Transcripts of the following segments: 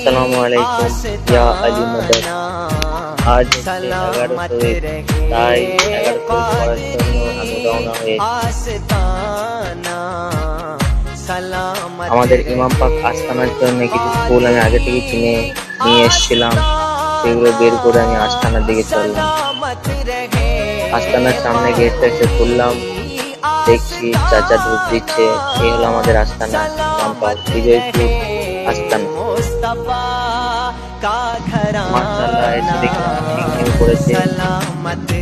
আসসালামুয়ালাইকুম ইয়া আলী মদদ। আজ হচ্ছে 11 শরীফ, তাই 11 শরীফ পড়ার জন্য আমি রওনা হয়েছি। আমাদের ইমাম পাক আস্তানার জন্য কিছু ফুল আমি আগে থেকে কিনে নিয়ে এসেছিলাম, সেগুলো বের করে আমি আস্তানার দিকে চললাম। আস্তানার সামনে গেটটা এসে খুললাম, দেখছি চাচা ধূপ দিচ্ছে। এই হলো আমাদের আস্তানা, ইমাম পাক বিজয়পুর আস্তানা। মাশাআল্লাহ, এসে দেখলাম ঠিক করেছে,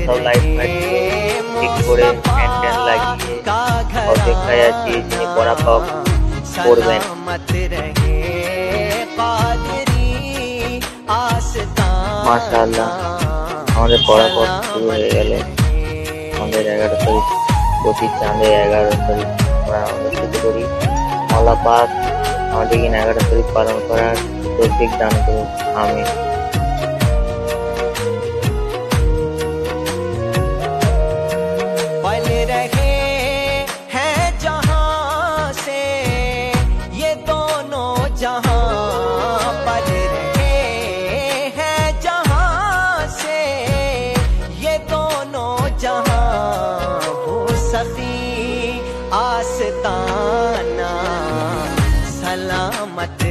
সব লাইট ফাইট ঠিক করে ফ্যান ট্যান লাগিয়ে অপেক্ষায় আছি যিনি পরাপাক করবেন। মাশাআল্লাহ, আমাদের পরাপাক শুরু হয়ে গেল। আমাদের 11 তারিখ, প্রতি চাঁদে 11 তারিখ আমরা অনুষ্ঠিত করি। আল্লাহ পাক আমাদের 11 তারিখ পালন করার তৌফিক দান করুন, আমিন। आस्ताना सलामत